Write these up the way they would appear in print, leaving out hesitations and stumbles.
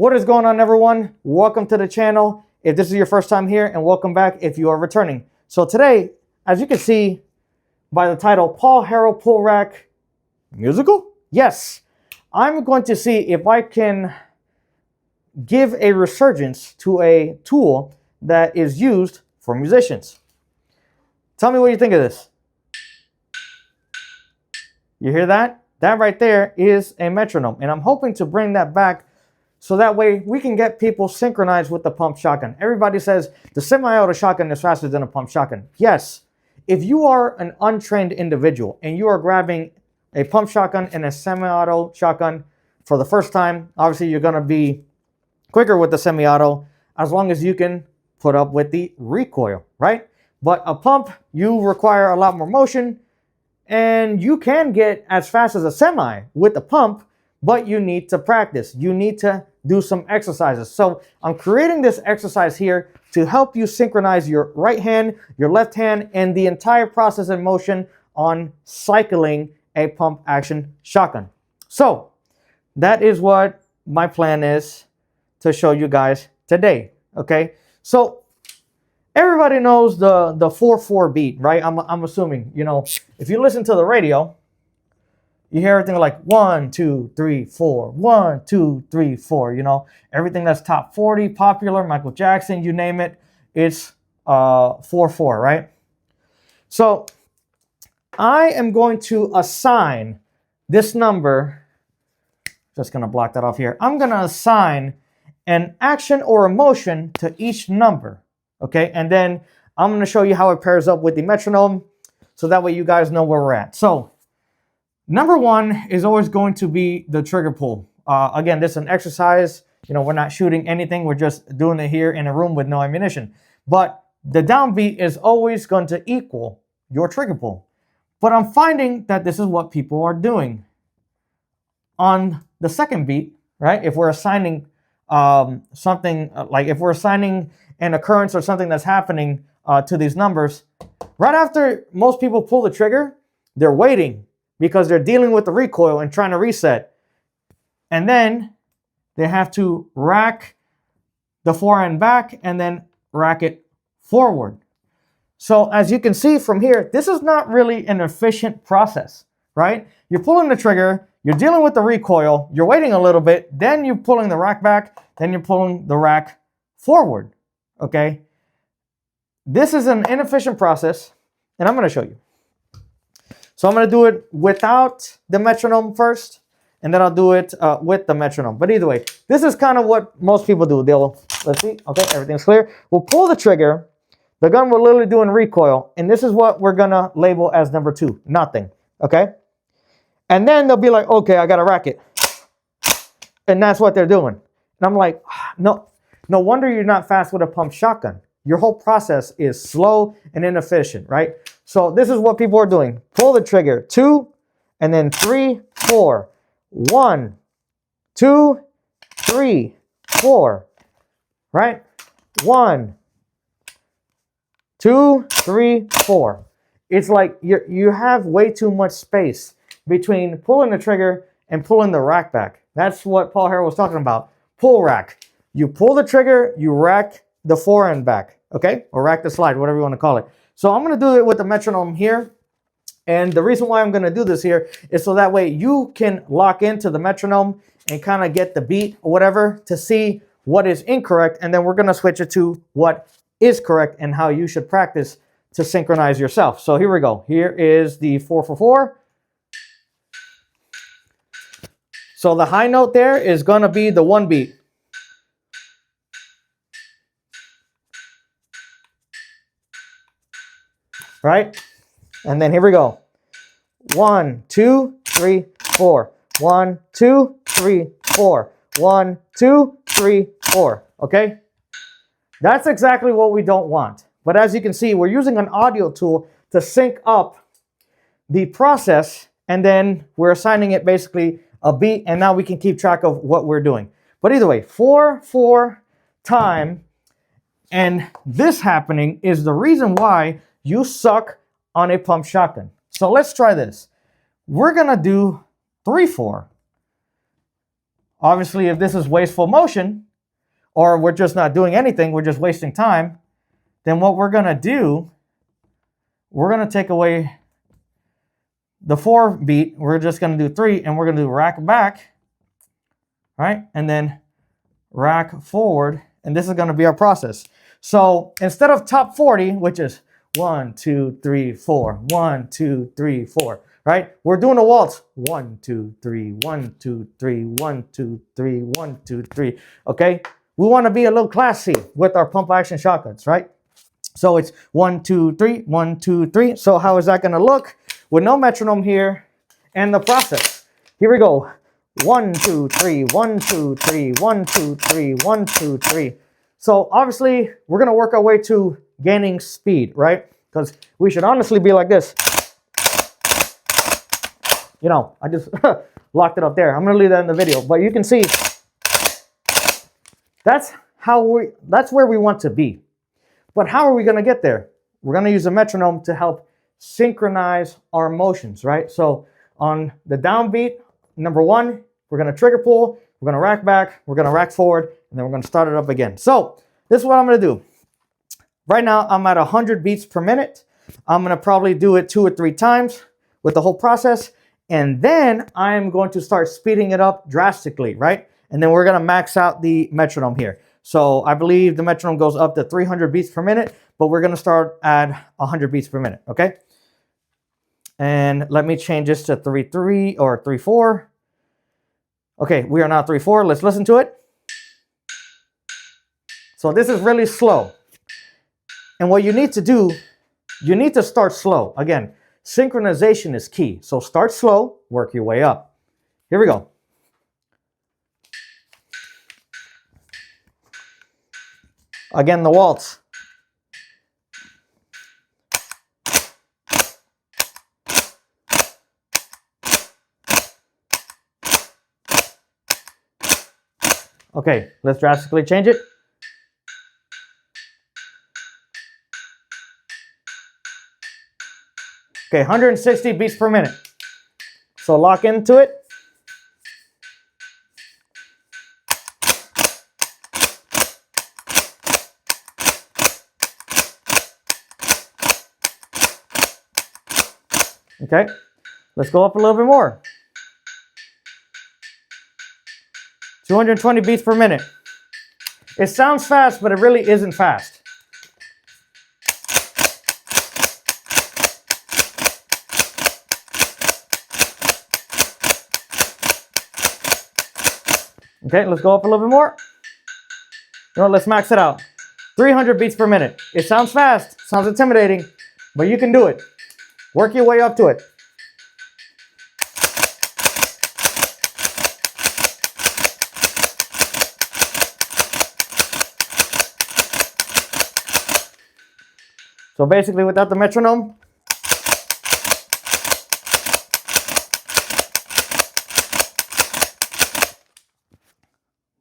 What is going on, everyone? Welcome to the channel. If this is your first time here, and welcome back if you are returning. So today, as you can see by the title, Paul Harrell PullRack musical? Yes. I'm going to see if I can give a resurgence to a tool that is used for musicians. Tell me what you think of this. You hear that? That right there is a metronome, and I'm hoping to bring that back so that way we can get people synchronized with the pump shotgun. Everybody says the semi-auto shotgun is faster than a pump shotgun. Yes, if you are an untrained individual and you are grabbing a pump shotgun and a semi-auto shotgun for the first time, obviously you're going to be quicker with the semi-auto as long as you can put up with the recoil, right? But a pump, you require a lot more motion, and you can get as fast as a semi with the pump, but you need to practice. You need to do some exercises. So I'm creating this exercise here to help you synchronize your right hand, your left hand, and the entire process in motion on cycling a pump action shotgun. So that is what my plan is to show you guys today. Okay, so everybody knows the 4/4 beat, right? I'm assuming, you know, if you listen to the radio, you hear everything like 1, 2, 3, 4, 1, 2, 3, 4. You know, everything that's top 40, popular, Michael Jackson, you name it, it's 4/4, right? So I am going to assign this number. Just gonna block that off here. I'm gonna assign an action or a motion to each number. Okay, and then I'm gonna show you how it pairs up with the metronome, so that way you guys know where we're at. So number one is always going to be the trigger pull. Again, this is an exercise. You know, we're not shooting anything. We're just doing it here in a room with no ammunition. But the downbeat is always going to equal your trigger pull. But I'm finding that this is what people are doing. On the second beat, right? If we're assigning something, like if we're assigning an occurrence or something that's happening to these numbers, right after most people pull the trigger, they're waiting, because they're dealing with the recoil and trying to reset. And then they have to rack the forehand back and then rack it forward. So as you can see from here, this is not really an efficient process, right? You're pulling the trigger, you're dealing with the recoil, you're waiting a little bit, then you're pulling the rack back, then you're pulling the rack forward, okay? This is an inefficient process, and I'm gonna show you. So I'm going to do it without the metronome first, and then I'll do it with the metronome. But either way, this is kind of what most people do. They'll, let's see, okay, everything's clear. We'll pull the trigger, the gun will literally do in recoil, and this is what we're going to label as number 2, nothing, okay? And then they'll be like, okay, I got to rack it. And that's what they're doing. And I'm like, no wonder you're not fast with a pump shotgun. Your whole process is slow and inefficient, right? So this is what people are doing. Pull the trigger, 2, and then 3, 4. 1, 2, 3, 4, right? 1, 2, 3, 4. It's like you have way too much space between pulling the trigger and pulling the rack back. That's what Paul Harrell was talking about. Pull rack. You pull the trigger, you rack the forehand back, okay? Or rack the slide, whatever you want to call it. So I'm going to do it with the metronome here. And the reason why I'm going to do this here is so that way you can lock into the metronome and kind of get the beat or whatever to see what is incorrect. And then we're going to switch it to what is correct and how you should practice to synchronize yourself. So here we go. Here is the 4/4. So the high note there is going to be the 1 beat. Right? And then here we go. 1, 2, 3, 4. 1, 2, 3, 4. 1, 2, 3, 4. Okay? That's exactly what we don't want. But as you can see, we're using an audio tool to sync up the process, and then we're assigning it basically a beat, and now we can keep track of what we're doing. But either way, 4/4 time, and this happening is the reason why you suck on a pump shotgun. So let's try this. We're gonna do 3/4. Obviously, if this is wasteful motion, or we're just not doing anything, we're just wasting time, then what we're going to do, we're going to take away the 4 beat. We're just going to do 3, and we're going to do rack back, right? And then rack forward, and this is going to be our process. So instead of top 40, which is 1, 2, 3, 4, 1, 2, 3, 4, right? We're doing a waltz. 1, 2, 3, 1, 2, 3, 1, 2, 3, 1, 2, 3. Okay? We want to be a little classy with our pump action shotguns, right? So it's 1, 2, 3, 1, 2, 3. So how is that going to look with no metronome here and the process? Here we go. 1, 2, 3, 1, 2, 3, 1, 2, 3, 1, 2, 3. So obviously we're going to work our way to gaining speed, right? Because we should honestly be like this. You know, I just locked it up there. I'm going to leave that in the video, but you can see that's where we want to be. But how are we going to get there? We're going to use a metronome to help synchronize our motions, right? So on the downbeat, number 1, we're going to trigger pull, we're going to rack back, we're going to rack forward, and then we're going to start it up again. So this is what I'm going to do. Right now, I'm at 100 beats per minute. I'm going to probably do it 2 or 3 times with the whole process. And then I'm going to start speeding it up drastically, right? And then we're going to max out the metronome here. So I believe the metronome goes up to 300 beats per minute, but we're going to start at 100 beats per minute, okay? And let me change this to 3-3 or 3-4. Okay, we are now 3-4. Let's listen to it. So this is really slow. And what you need to do, you need to start slow. Again, synchronization is key. So start slow, work your way up. Here we go. Again, the waltz. Okay, let's drastically change it. Okay, 160 beats per minute. So lock into it. Okay, let's go up a little bit more. 220 beats per minute. It sounds fast, but it really isn't fast. Okay, let's go up a little bit more. You know what, let's max it out. 300 beats per minute. It sounds fast, sounds intimidating, but you can do it. Work your way up to it. So basically without the metronome,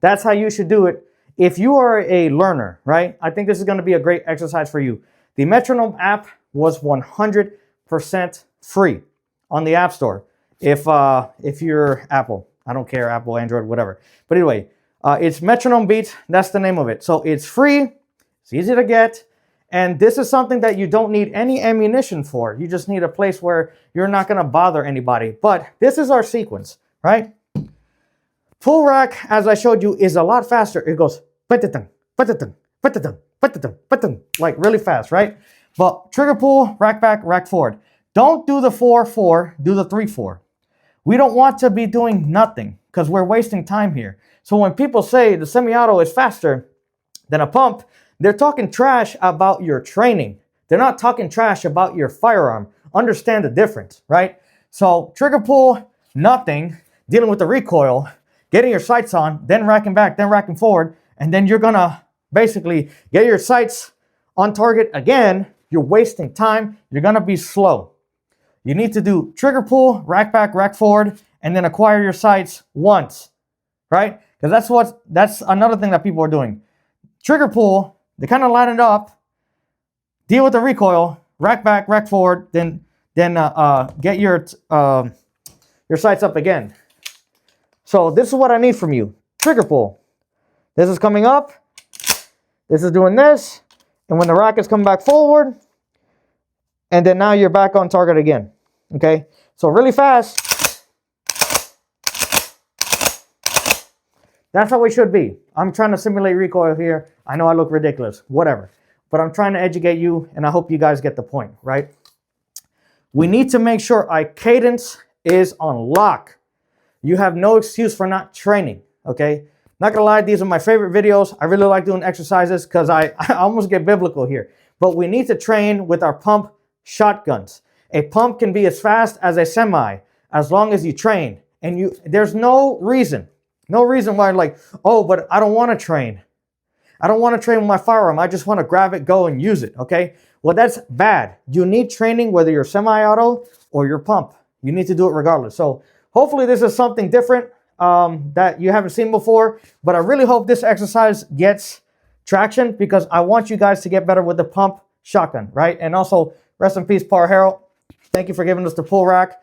that's how you should do it. If you are a learner, right? I think this is going to be a great exercise for you. The metronome app was 100% free on the App Store. If you're Apple, I don't care, Apple, Android, whatever. But anyway, it's Metronome Beats. That's the name of it. So it's free. It's easy to get. And this is something that you don't need any ammunition for. You just need a place where you're not going to bother anybody. But this is our sequence, right? PullRack, as I showed you, is a lot faster. It goes like really fast, right? But trigger pull, rack back, rack forward. Don't do the 4-4, do the 3-4. We don't want to be doing nothing because we're wasting time here. So when people say the semi-auto is faster than a pump, they're talking trash about your training. They're not talking trash about your firearm. Understand the difference, right? So trigger pull, nothing, dealing with the recoil, getting your sights on, then racking back, then racking forward, and then you're gonna basically get your sights on target again. You're wasting time. You're gonna be slow. You need to do trigger pull, rack back, rack forward, and then acquire your sights once, right? Because that's another thing that people are doing. Trigger pull, they kind of line it up, deal with the recoil, rack back, rack forward, then get your sights up again. So this is what I need from you. Trigger pull. This is coming up. This is doing this. And when the rack is coming back forward, and then now you're back on target again. Okay? So really fast. That's how it should be. I'm trying to simulate recoil here. I know I look ridiculous. Whatever. But I'm trying to educate you, and I hope you guys get the point, right? We need to make sure our cadence is on lock. You have no excuse for not training, okay? Not gonna lie, these are my favorite videos. I really like doing exercises because I almost get biblical here. But we need to train with our pump shotguns. A pump can be as fast as a semi as long as you train. And there's no reason why, like, oh, but I don't want to train. I don't want to train with my firearm. I just want to grab it, go, and use it, okay? Well, that's bad. You need training whether you're semi-auto or your pump. You need to do it regardless. So hopefully this is something different that you haven't seen before. But I really hope this exercise gets traction because I want you guys to get better with the pump shotgun, right? And also, rest in peace, Harrell. Thank you for giving us the PullRack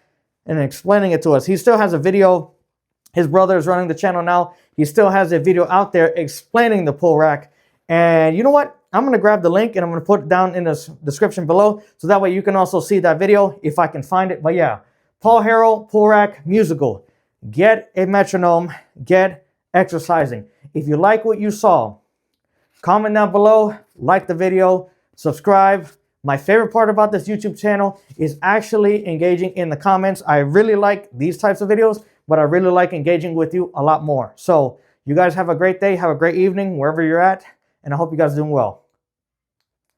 and explaining it to us. He still has a video. His brother is running the channel now. He still has a video out there explaining the PullRack. And you know what? I'm going to grab the link and I'm going to put it down in the description below. So that way you can also see that video if I can find it. But yeah, Harrell, PullRack, musical. Get a metronome. Get exercising. If you like what you saw, comment down below. Like the video. Subscribe. My favorite part about this YouTube channel is actually engaging in the comments. I really like these types of videos, but I really like engaging with you a lot more. So you guys have a great day. Have a great evening wherever you're at. And I hope you guys are doing well.